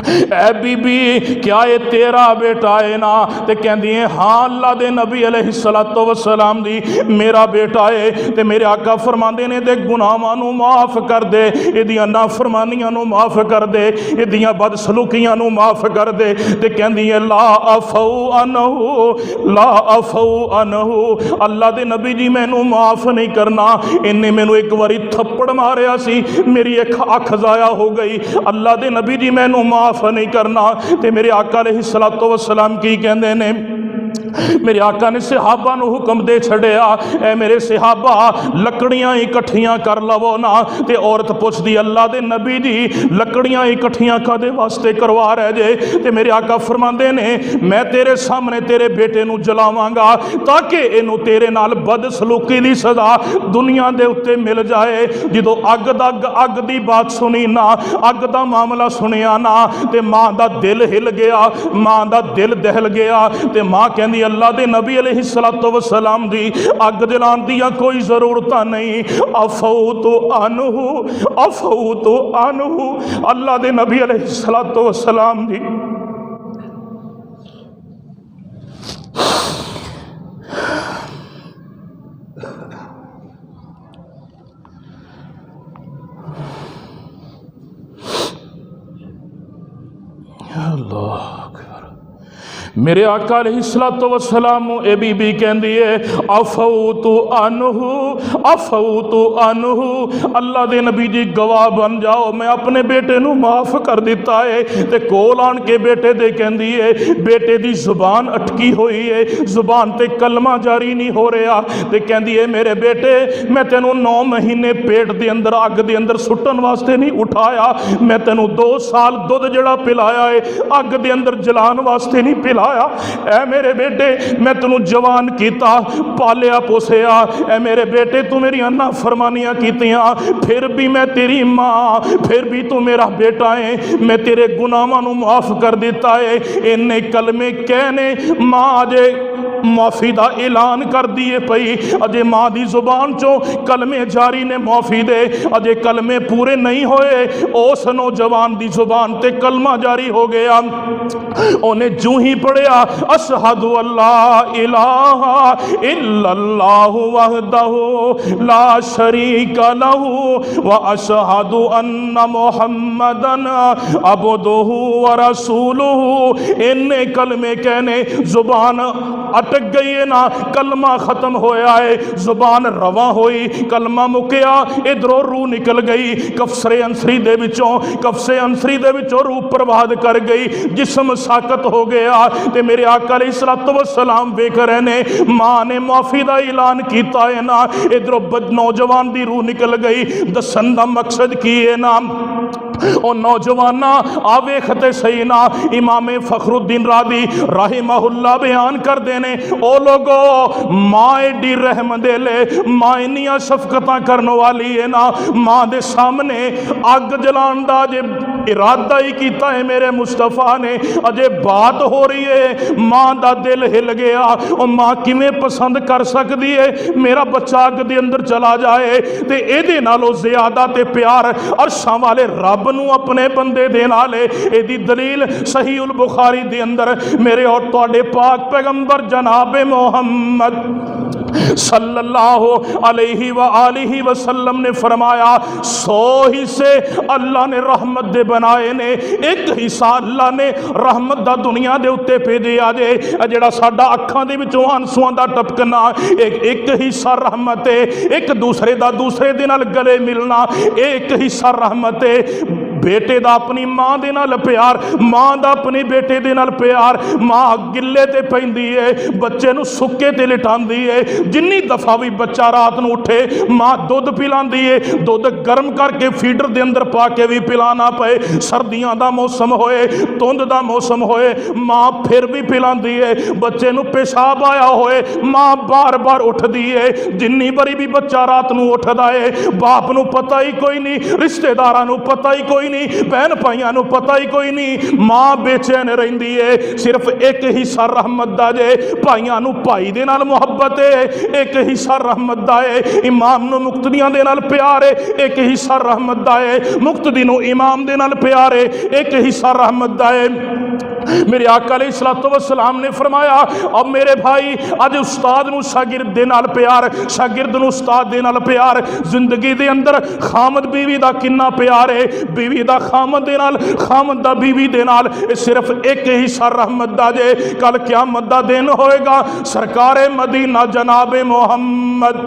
ऐ बीबी क्या ये तेरा बेटा है ना? ते कहती है हाँ अल्लाह दे नबी अलैहिस्सलातु वस्सलाम दी मेरा बेटा है। ते मेरे आका फरमांदे ने ते गुनाहां नूं माफ़ कर दे, इहदियां नाफरमानियां नूं माफ़ कर दे, इहदियां बदसलूकियां नूं माफ़ कर दे। ते कहती है ला अफौ अनहु, ला अफौ अनहु, अल्लाह दे नबी जी मैनू माफ़ नहीं करना। इन्हें मैनू एक बारी थप्पड़ मारिया सी, मेरी एक अख ज़ाया हो गई। अल्लाह दे नबी जी मैनू माफ़ नहीं करना। ते मेरे आका अलैहिस्सलातु वस्सलाम की कहंदे ने, मेरे आका ने सहाबा नू हुक्म दे छड़िया, ए मेरे सहाबा लकड़ियां इकट्ठियां कर लवो ना। ते औरत पुछदी अल्लाह दे नबी जी लकड़ियां इकट्ठियां कादे वास्ते करवा रहे जे? ते मेरे आका फरमांदे ने मैं तेरे सामने तेरे बेटे नू जलावांगा ताकि इनू तेरे नाल बदसलूकी दी सज़ा दुनिया दे उत्ते मिल जाए। जदों अग दी बात सुनी ना, अग दा मामला सुनिया ना, ते मां दा दिल हिल गया, मां दा दिल दहल गया। ते मां कहंदी अल्लाह दे नबी अलैहिस्सलातु वस्सलाम दी अग जलान दी कोई ज़रूरत नहीं। अफौतु अनहु, अफौतु अनहु, अल्लाह दे नबी अलैहिस्सलातु वस्सलाम दी अल्लाह मेरे आका अलैहिस्सलातु वस्सलाम ए बीबी कहंदी है अफौतु अनहु, अफौतु अनहु, अल्लाह दे नबी जी गवाह बन जाओ मैं अपने बेटे नू माफ़ कर दिता है। ते कोल आन के बेटे दे कहंदी है बेटे दी जुबान अटकी हुई है, जुबान ते कलमा जारी नहीं हो रहा। ते कहंदी है मेरे बेटे मैं तेनू 9 महीने पेट दे अंदर अग दे अंदर सुट्टन वास्ते नहीं उठाया, मैं तेनू 2 साल दुध जड़ा पिलाया है अग दे अंदर जलान वास्ते नहीं पिलाया। ऐ मेरे बेटे मैं तेनू जवान किया पालिया पोसिया, ऐ मेरे बेटे तू मेरी नाफरमानियां कीतियां फिर भी मैं तेरी मां, फिर भी तू मेरा बेटा है, मैं तेरे गुनाहां नू माफ़ कर दिता है। इन्ने कलमे कहने मां अजे माफ़ी का ऐलान कर दिए पई, अजे मां की जुबान चो कलमे जारी ने माफ़ी दे, अजे कलमे पूरे नहीं होए उस नौजवान की जुबान ते कलमा जारी हो गया। उन्हें जूं ही पढ़िया अशहदु अल्ला इलाहा इल्लल्लाहु वहदहु ला शरीका लहू व अशहदु अन्ना मुहम्मदन अब्दुहु व रसूलुहु। इन्ने कलमे कहने जुबान अटक गई है ना, कलमा खत्म होया है, जुबान रवा होई, कलमा मुकिया, इधरों रूह निकल गई कफसरे अंसरी दे विचों, कफसे अंसरी दे विचों रूह प्रवाद कर गई, जिस्म साकत हो गया। ते मेरे आका अलैहिस्सलातु वस्सलाम वेख रहे ने मां ने माफ़ी का ऐलान किया है ना, इधरों नौजवान की रूह निकल गई। दसन का मकसद की है ना ओ नौजवाना आ वेखते सही ना, इमाम फखरुद्दीन रादी राहिमहुल्लाह बयान कर देने ओ लोगो मां एडी रहमदिल मां इन्नियां शफकतां करने वाली है ना, मां दे सामने अग जलान दा जे इरादा ही किया है मेरे मुस्तफा ने, अजे बात हो रही है मां दा दिल हिल गया। और मां किवें पसंद कर सकती है मेरा बच्चा अग दे अंदर चला जाए, ते एदे नालों ज़्यादा ते प्यार अरशां वाले रब नू अपने बंदे दे नाल एदी दलील सही उल बुखारी दे अंदर मेरे और तुहाडे पाक पैगंबर जनाब मोहम्मद सल्लल्लाहु अलैहि व आलिहि वसल्लम ने फरमाया 100 हिस्से अल्लाह ने रहमत दे बनाए ने, एक हिस्सा अल्लाह ने रहमत दा दुनिया दे उत्ते भेजिया जे जिहड़ा साडा अखां दे विचों आंसुआं दा टपकना, एक हिस्सा रहमत है, एक दूसरे दा दूसरे दे नाल गले मिलना, एक हिस्सा रहमत है। बेटे दा अपनी मां दे नाल प्यार, मां दा अपने बेटे दे नाल प्यार, मां गिले ते पैंदी है बच्चे नू सुक्के ते लिटांदी है, जिन्नी दफा भी बच्चा रात नू उठे मां दुध पिलांदी है, दुध गर्म करके फीडर दे अंदर पा के भी पिलाना पे, सर्दियां दा मौसम होए धुंध दा मौसम होए मां फिर भी पिलांदी है, बच्चे नू पेशाब आया होए मां बार बार उठदी है, जिन्नी बारी भी बच्चा रात नू उठदा है बाप नू पता ही कोई नहीं, रिश्तेदारां नू पता ही कोई नहीं, नहीं, भैन भाइयों को पता ही कोई नहीं। मां बेचैन रहिंदी है, सिर्फ एक हिस्सा रहमत दा जे, भाइयों को भाई दे नाल मुहब्बत है, एक हिस्सा रहमत दा है। इमाम नूं मुक्तदियां दे नाल प्यार है, एक हिस्सा रहमत दा है। मुक्तदी नूं इमाम दे नाल प्यार है, एक हिस्सा रहमत दा है। मेरे आका अलैहिस्सलातु वस्सलाम ने फरमाया, अब मेरे भाई अज उस्ताद नूं शागिर्द दे नाल प्यार, शागिर्द नूं उस्ताद दे नाल प्यार, जिंदगी दे अंदर खामद बीवी दा किन्ना प्यार है, बीवी दा खामद दे नाल, खामद दा बीवी दे नाल, सिर्फ एक हिस्सा रहमत दा जे। कल क़यामत दा दिन होएगा, सरकारे मदीना जनाबे मोहम्मद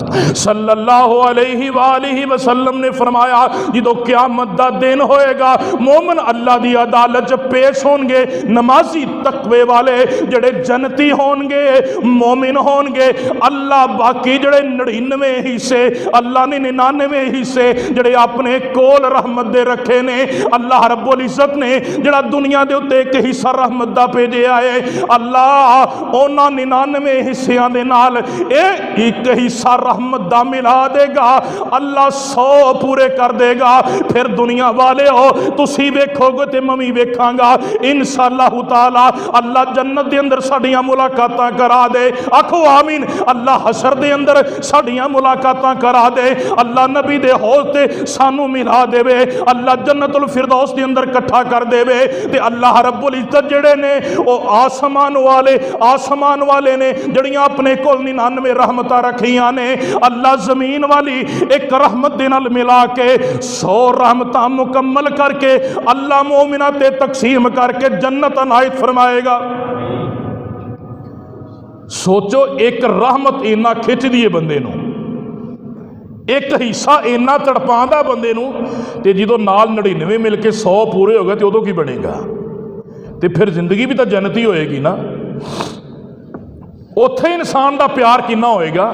सल्लल्लाहु अलैहि वालिहि वसल्लम ने फरमाया, जो क़यामत दा दिन होएगा, मोमिन अल्लाह दी अदालत च पेश होंगे, नमाजी तकवे वाले जड़े जन्नती होंगे, मोमिन होंगे। अल्लाह बाकी जड़े 99 हिस्से, अल्लाह ने 99 हिस्से जड़े अपने कोल रहमत दे रखे ने। अल्लाह रब्बुल इज्जत ने जड़ा दुनिया दे उत्ते एक हिस्सा रहमत दा भेजिया है, अल्लाह उन्हां 99 हिस्सियां दे नाल एक हिस्सा रहमत दा मिला देगा। अल्लाह 100 पूरे कर देगा। फिर दुनिया वाले हो तुसी वेखोगे ते मैं वेखांगा इंशाअल्लाह ताला। अल्लाह जन्नत दे अंदर साडियां मुलाकातां करा दे, आखो आमीन। अल्लाह हशर दे अंदर साडियां मुलाकातां करा दे, अल्लाह नबी दे हौज ते सानू मिला देवे, अल्लाह जन्नतुल फिरदौस दे अंदर इकट्ठा कर देवे। ते अल्लाह रब्बुल इज्जत जेड़े ने ओ आसमान वाले ने जड़ियां अपने कोल 99 रहमतां रखियां ने, अल्लाह जमीन वाली एक रहमत दे नाल मिला के 100 रहमतां मुकम्मल करके अल्लाह मोमिना ते तकसीम करके जन्नत अनायत फरमाएगा। सोचो एक रहमत इन्ना खिंच दी है बंदे नूं, एक हिस्सा इन्ना तड़पांदा बंदे नूं, ते जदों नाल 99 मिल के 100 पूरे हो गए तो उदों की बनेगा? ते फिर जिंदगी भी तो जन्नती होएगी ना। उत्थे इंसान दा प्यार कितना होएगा?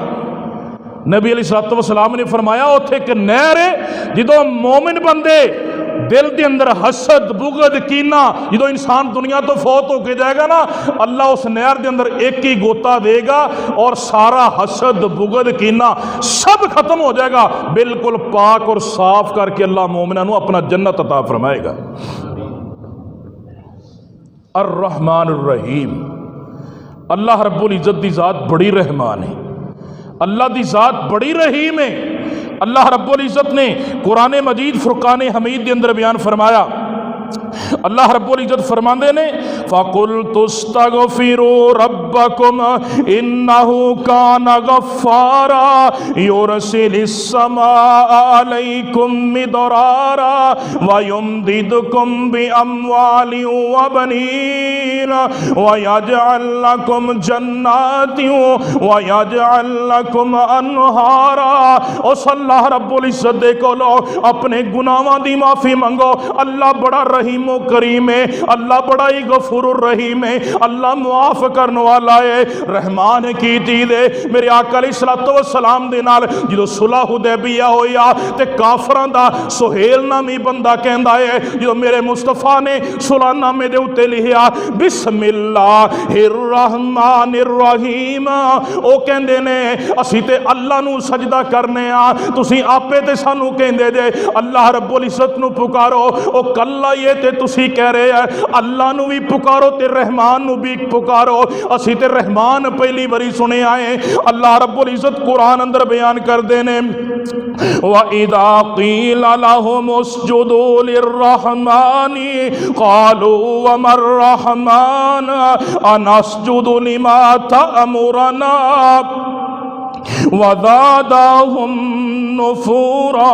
नबी अलैहिस्सलातु वस्सलाम ने फरमाया, उत्थे एक नहर है, जदों मोमिन बंदे दिल के अंदर हसद बुगद कीना, जो इंसान दुनिया तो फौत होके जाएगा ना, अल्लाह उस नहर के अंदर एक ही गोता देगा और सारा हसद बुगद कीना सब खत्म हो जाएगा, बिल्कुल पाक और साफ करके अल्लाह मोमिना नूं अपना जन्नत अता फरमाएगा। अर रहमान अर रहीम, अल्लाह रब्बुल इज्जत दी ज़ात बड़ी रहमान है, अल्लाह दी ज़ात बड़ी रहीम है। अल्लाह रब्बुल इज्जत ने कुरान मजीद फुरकान हमीद के अंदर बयान फरमाया, अल्लाह रब्बुल इज्जत फरमांदे ने, फ़कुल तुस्तगफिरू रब्बकुम इन्नहु काना गफ्फारा युरसिलिस समाअ अलैकुम मिदरारा व युमदिदकुम बि अम्वालिन व बनीन व यजअल लकुम जन्नातिन व यजअल लकुम अनहारा। उस अल्लाह रब्बुल इज्जत दे कोलो अपने गुनाहां दी माफ़ी मंगो। अल्लाह बड़ा रहीमो करीम है, अल्लाह बड़ा ही गफूर रहीम है, अल्लाह मुआफ करने वाला है, रहमान की चीज है। मेरे आका अलैहिस्सलातु वस्सलाम दे नाल जो सुलह हुदैबिया होया ते काफरां दा सुहेल नामी बंदा कहंदा है, जो मेरे मुस्तफा ने सुलहनामे दे उत्ते लिखिया बिस्मिल्लाहिर रहमानिर रहीम, ओ कहंदे ने असीं ते अल्लाह नूं सजदा करने आ, तुसीं आपे ते सानू कहंदे जे अल्लाह रब्बुल इज्जत नूं पुकारो। ओ कल्ला ये ते तुसी कह रहे हैं अल्लाह नू भी पुकारो ते रहमान नू भी पुकारो, असी ते रहमान पहली बारी सुने आए। अल्लाह रब्बुल इज्जत कुरान अंदर बयान करते हैं, व इदा क़ील लहुम उसजुदू लिर्रहमानी क़ालू वमर रहमान अनस्जुदु लिमा तअमुरना व ज़ादहुम नुफूरा।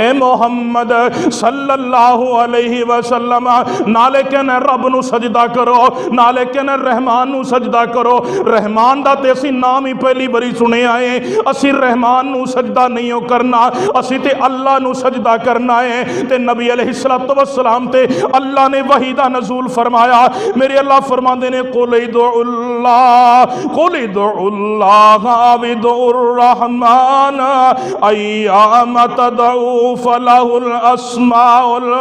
ए मोहम्मद सल्लल्लाहु अलैहि वसल्लम, नाले कहना रब नू सजदा करो, नाले कहना रहमान नू सजदा करो। रहमान दा ते असी नाम ही पहली बारी सुने आए, असी रहमान नू सजदा नहीं हो करना, असी ते अल्लाह नू सजदा करना है। ते नबी अलैहिस्सलातु वस्सलाम ते अल्लाह ने वही दा नज़ूल फरमाया। मेरे अल्लाह फरमाते ने कुल इदुल्लाह विदुर रहमान अय्याम तदऊ फलहुल अस्माउल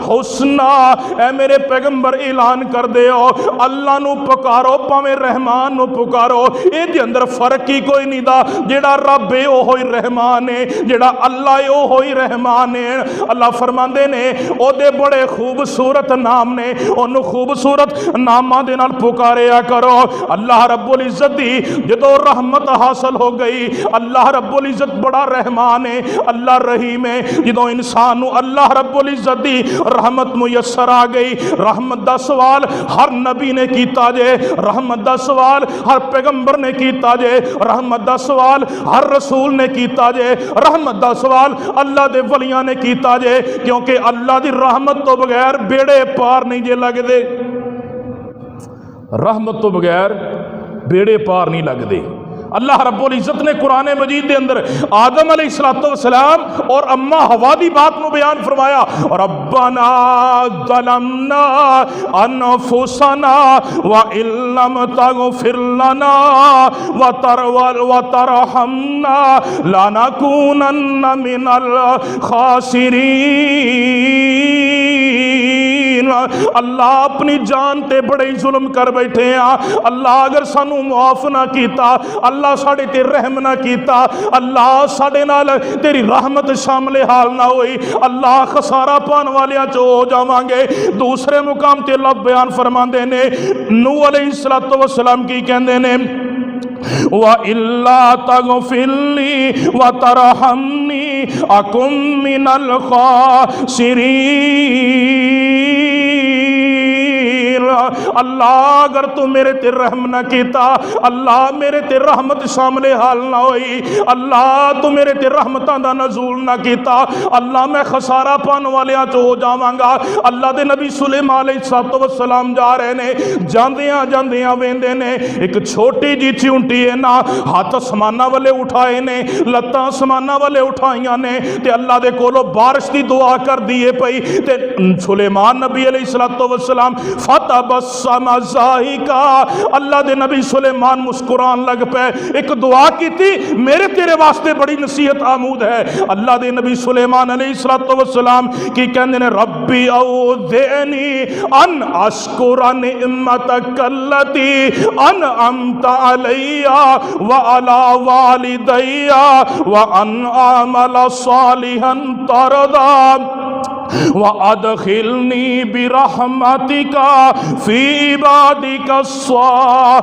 हुस्ना। ऐ मेरे पैगंबर ऐलान कर दे अल्लाह नू पुकारो भावें रहमान नू पुकारो, ये अंदर फर्क ही कोई नहीं दा। जेड़ा रब है ओह ही रहमान है, जेड़ा अल्लाह है ओह ही रहमान है। अल्लाह फरमांदे ने ओदे बड़े खूबसूरत नाम ने, ओनू खूबसूरत नामां दे नाल पुकारिया करो। अल्लाह रब्बुल इज्जत दी जदों रहमत हासिल हो गई, अल्लाह रब्बुल इज्जत बड़ा रहमान है, अल्लाह रहीम है। जदों इंसान नू अल्लाह रब्बुल इज्जत दी रहमत मुयस्सर आ गई, रहमत दा सवाल हर नबी ने कीता जे, रहमत दा सवाल हर पैगंबर ने कीता जे, रहमत दा सवाल हर रसूल ने कीता जे, रहमत दा सवाल अल्लाह दे वलियां ने कीता जे। क्योंकि अल्लाह दी रहमत तो बगैर बेड़े पार नहीं जे लगदे, रहमत तो बगैर बेड़े पार नहीं लगदे। अल्लाह रब्बुल इज्जत ने कुरान मजीद के अंदर आदम अलैहिस्सलाम और अम्मा हवा की बात को बयान फरमाया, रब्बना ज़लमना अनफुसना व इल्लम तगफिर लना व तरहमना लनकूनन्ना मिनल खासिरीन। अल्लाह अपनी जान ते बड़े जुल्म कर बैठे हैं। अल्लाह अगर सानू माफ ना किया, अल्लाह साडे ते रहम ना किया, अल्लाह साडे नाल तेरी रहमत शामिल हाल ना हुई, अल्लाह खसारा पाने वालियां चो हो जावांगे। दूसरे मुकाम ते अल्लाह बयान फरमांदे ने, नूह अलैहिस्सलातु वस्सलाम की कहंदे ने व इल्ला तगफिरली व तरहमनी अकुम मिनल खासिरीन। अल्लाह अगर तू मेरे ते रहम ना किया, अल्लाह मेरे ते रहमत शामिल हाल ना हुई, अल्लाह तू मेरे ते रहमतां दा नज़ूल ना किया, अल्लाह मैं खसारा पाने वालियां चो हो जावांगा। अल्लाह दे नबी सुलेमान अलैहिस्सलाम जा रहे ने, जांदियां जांदियां वेंदे ने एक छोटी जी चिऊंटी है ना, हाथ आसमानां वाले उठाए ने, लत्तां आसमानां वाले उठाइयां ने ते अल्लाह दे कोलों बारिश की दुआ कर दी है पई। ते सुलेमान नबी अलैहिस्सलाम फतबस्सम ज़ाहिका, अल्लाह दे नबी सुलेमान मुस्कुरान लग पे। एक दुआ की थी मेरे तेरे वास्ते बड़ी नसीहत आमूद है। अल्लाह दे नबी सुलेमान अलैहिस्सलाम की कहंदे ने रब्बी औज़िनी अन अशकुरा निअमतकल्लती अनअमत अलैया व अला वालिदैया व अन अमल सालिहन तरदा व अदखिलनी बिरहमतिका फी इबादिका सालिहीन।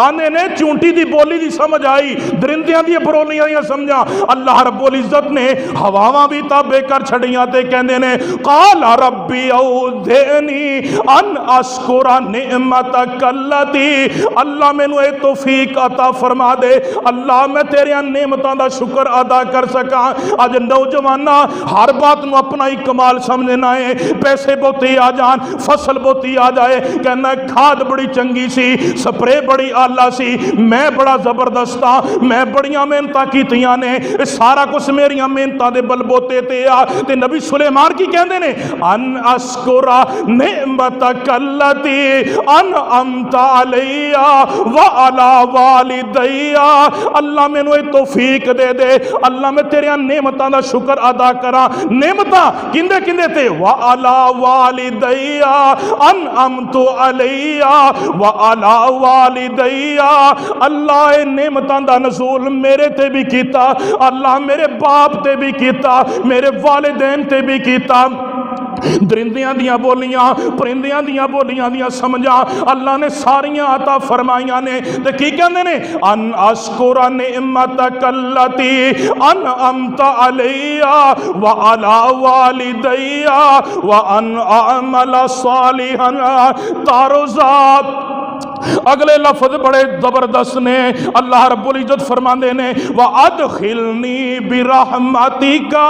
आने ने चूंटी दी बोली दी समझ आई, दरिंदियां दी बरोलियां दी समझा। अल्लाह रब्बुल इज्जत ने हवावां भी ताबे कर छड़ियां ते कहंदे ने काल रब्बी औज़िनी अन अशकुरा निअमतकल्लती, अल्लाह मैनू ए तौफीक अता फरमा दे, अल्लाह मैं तेरियां नेमतां दा शुक्र अदा कर सका। अज नौजवाना हर बात नू अपना ही कमाल समझना है, पैसे बहुते आ जान, फसल बहुती आ जाए, कहना खाद बड़ी चंगी सी, स्प्रे बड़ी आला सी, मैं बड़ा जबरदस्त हाँ, मैं बड़ियां मेहनतां कीतियां ने, सारा कुछ मेरियां मेहनतां दे बलबोते ते आ। ते नबी सुलेमान की कहंदे ने अन अशकुरा निअमतकल्लती अनअमत अलैया व अला वालिदैया, अल्लाह मैनू ये तौफीक दे दे, अल्लाह मैं तेरियां नेमतां दा शुक्र अदा करा। नेमतां किंदे किंदे ते व अला वालिदैया अनअमत अलैया व अला वालिदैया, अल्लाह ए नेमतां दा नज़ूल मेरे ते भी कीता, अल्लाह मेरे बाप ते भी कीता, मेरे वालिदैन ते भी कीता। दरिंदियां दियां बोलियां, परिंदियां दियां बोलियां दियां समझा अल्लाह ने सारियां अता फरमाइयां ने। ते की कहंदे ने अन अशकुरा निअमतकल्लती अनअमत अलैया व अला वालिदैया व अन अअमल सालिहन तारुज़ा। अगले लफ्ज बड़े जबरदस्त ने, अल्लाह रब्बुल इज्जत फरमाते ने व अदखिलनी बिरहमतिका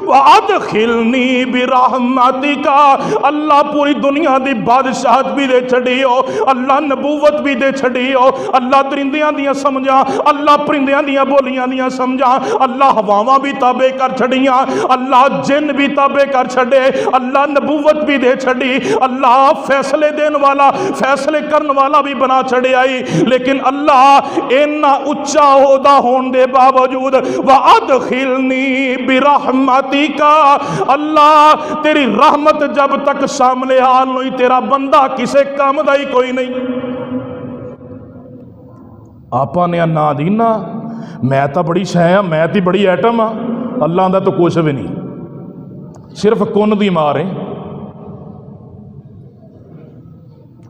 वअदखिलनी बिरहमतिका, अल्लाह पूरी दुनिया की बादशाहत भी दे छड़ी हो, अल्लाह नबूवत भी दे छड़ी हो, अल्लाह दरिंदियां दियां समझा, अल्लाह परिंदियां दियां बोलियां दियां समझा, अल्लाह हवावां भी ताबे कर छड़ियां, अल्लाह जिन भी ताबे कर छड़े, अल्लाह नबूवत भी दे छड़ी, अल्लाह फैसले देने वाला फैसले करने वाला भी बना छड़े आई। लेकिन अल्लाह इन्ना उच्चा ओहदा होने के बावजूद वअदखिलनी बिरहमतिका, अल्लाह तेरी रहमत जब तक सामने हाल नहीं, तेरा बंदा किसे काम दा ही कोई नहीं। आपा ने ना दी ना, मैं तो बड़ी शै हाँ, मैं तो बड़ी ऐटम हाँ, अल्लाह का तो कुछ भी नहीं, सिर्फ कुन दी मार है।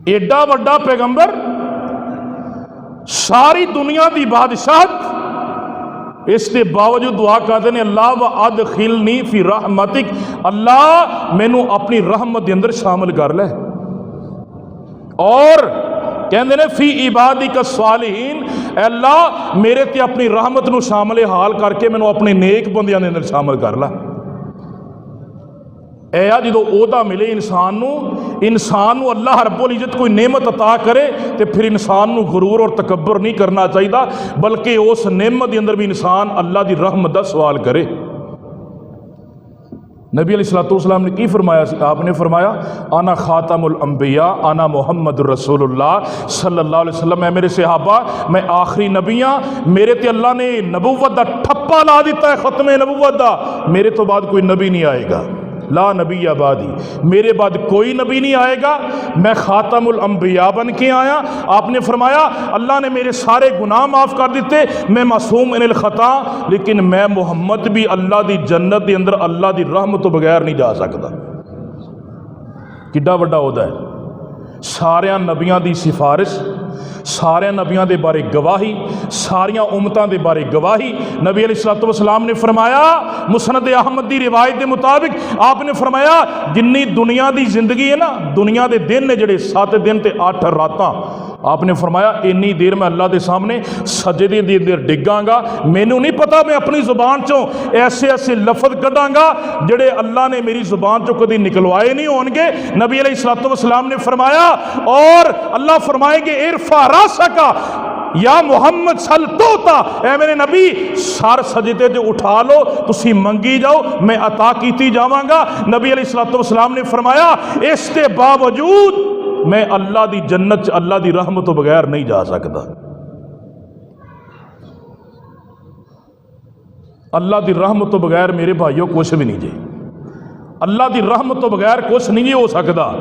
एडा वड्डा पैगंबर, सारी दुनिया की बादशाहत, इसके बावजूद दुआ करते हैं अल्लाह वअदखिलनी फी रहमतिक, अल्लाह मैनू अपनी रहमत के अंदर शामिल कर ले। और कहते हैं फी इबादिक सालिहीन, अल्लाह मेरे ते अपनी रहमत नू शामिल हाल करके मैनू अपने नेक बंदियां दे अंदर शामिल कर ला। ऐ जो ओहदा मिले इंसान नू अल्लाह रब्बुल इज्जत कोई नेमत अता करे तो फिर इंसान नू गुरूर और तकब्बर नहीं करना चाहिए, बल्कि उस नेमत के अंदर भी इंसान अल्लाह की रहमत का सवाल करे। नबी अलैहिस्सलाम ने की फरमाया, आपने फरमाया आना खातमुल अंबिया आना मुहम्मद रसूलुल्लाह सल्लल्लाहु अलैहि वसल्लम, मैं मेरे सहाबा मैं आखिरी नबी हाँ, मेरे ते अल्लाह ने नबूवत का ठप्पा ला दिता है, खत्मे नबूवत का, मेरे तो बाद कोई नबी नहीं आएगा, ला नबी आबादी, मेरे बाद कोई नबी नहीं आएगा, मैं खातमुल अंबिया बन के आया। आपने फरमाया अल्लाह ने मेरे सारे गुनाह माफ़ कर दिते, मैं मासूम अनिल खता, लेकिन मैं मुहम्मद भी अल्लाह की जन्नत के अंदर अल्लाह की रहमत तो बगैर नहीं जा सकता। किड्डा वड्डा ओहदा है, सारिया नबियां की सिफारिश, सारे नबियां के बारे गवाही, सारिया उम्मतां के बारे गवाही। नबी अलैहिस्सलाम ने फरमाया, मुसनद अहमद की रिवायत के मुताबिक आपने फरमाया जिन्नी दुनिया की जिंदगी है ना, दुनिया के दिन ने जड़े 7 दिन ते 8 रातां, आपने फरमाया इन्नी देर मैं अल्लाह के सामने सजदे दी अंदर डिगांगा, मैनू नहीं पता मैं अपनी जुबान चों ऐसे ऐसे लफज कढ़ांगा जड़े अल्लाह ने मेरी जुबान चों कभी निकलवाए नहीं होंगे। नबी अलैहिस्सलाम ने फरमाया, और अल्लाह फरमाएंगे इरफा रासका या मुहम्मद सल तोता, ऐ मेरे नबी सर सजदे ते उठा लो, तुसी मंगी जाओ मैं अता कीती जावांगा। नबी अलैहिस्सलाम ने फरमाया इसके बावजूद मैं अल्लाह की जन्नत अल्लाह की रहमत तो बगैर नहीं जा सकता। अल्लाह की रहमत तो बगैर मेरे भाइयों कुछ भी नहीं जी, अल्लाह की रहमत तो बगैर कुछ नहीं हो सकता।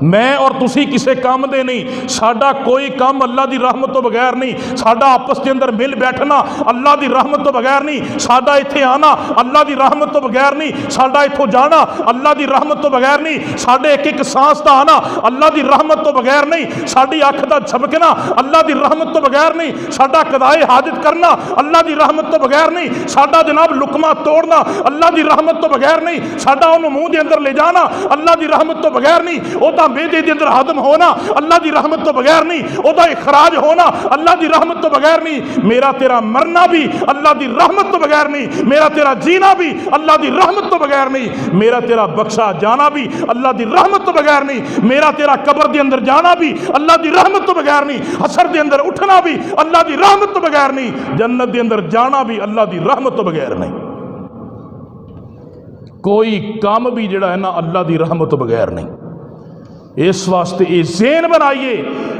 मैं और तुसी किसी काम दे नहीं, साडा कोई काम अल्लाह की रहमत तो बगैर नहीं, साडा आपस के अंदर मिल बैठना अल्लाह की रहमत तो बगैर नहीं, साडा इत्थे आना अल्लाह की रहमत तो बगैर नहीं, साडा इत्थों जाना अल्लाह की रहमत तो बगैर नहीं, साडे एक एक सांस का आना अल्लाह की रहमत तो बगैर नहीं, साडी अख का झपकना अल्लाह की रहमत तो बगैर नहीं, साडा कदाए हाजत करना अल्लाह की रहमत तो बगैर नहीं, साडा जनाब लुकमा तोड़ना अल्लाह की रहमत तो बगैर नहीं, साडा उन्होंने मुँह के अंदर ले जाना अल्लाह की रहमत तो बगैर नहीं, ओदा बेदे के अंदर हदम होना अल्लाह की रहमत तो बगैर नहीं, ओदा इखराज होना अल्लाह की रहमत तो बगैर नहीं, मेरा तेरा मरना भी अल्लाह की रहमत तो बगैर नहीं, मेरा तेरा जीना भी अल्लाह की रहमत तो बगैर नहीं, मेरा तेरा बख्शा जाना भी अल्लाह की रहमत तो बगैर नहीं, मेरा तेरा कब्र के अंदर जाना भी अल्लाह की रहमत तो बगैर नहीं, हशर के अंदर उठना भी अल्लाह की रहमत तो बगैर नहीं, जन्नत के अंदर जाना भी अल्लाह की रहमत तो बगैर नहीं। कोई काम भी जिहड़ा है ना अल्लाह की रहमत तो बगैर नहीं। इस वास्ते ये ज़हन बनाइए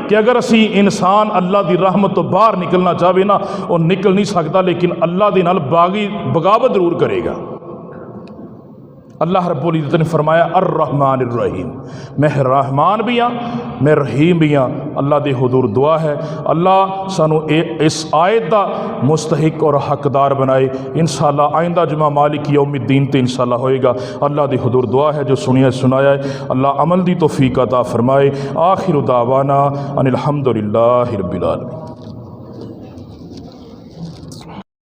कि अगर असी इंसान अल्लाह की रहमत तो बाहर निकलना चाहे ना, वो निकल नहीं सकता, लेकिन अल्लाह के नाल बगावत जरूर करेगा। अल्लाह रब्बुल इज़्ज़त ने फरमाया अर्रहमान अर्रहीम, मैं रहमान भी हाँ मैं रहीम भी हाँ। अल्लाह दे हुजूर दुआ है अल्लाह सानू इस आयत का मुस्तहिक और हकदार बनाए। इंशाअल्लाह आइंदा जुमा मालिक यौमिद्दीन ते इंशाअल्लाह होएगा। अल्लाह दे हुजूर दुआ है जो सुनिया सुनाया है अल्लाह अमल दी तौफीक अता फरमाए। आखिर दावाना अनिल हम्दुलिल्लाहि रब्बिल आलमीन।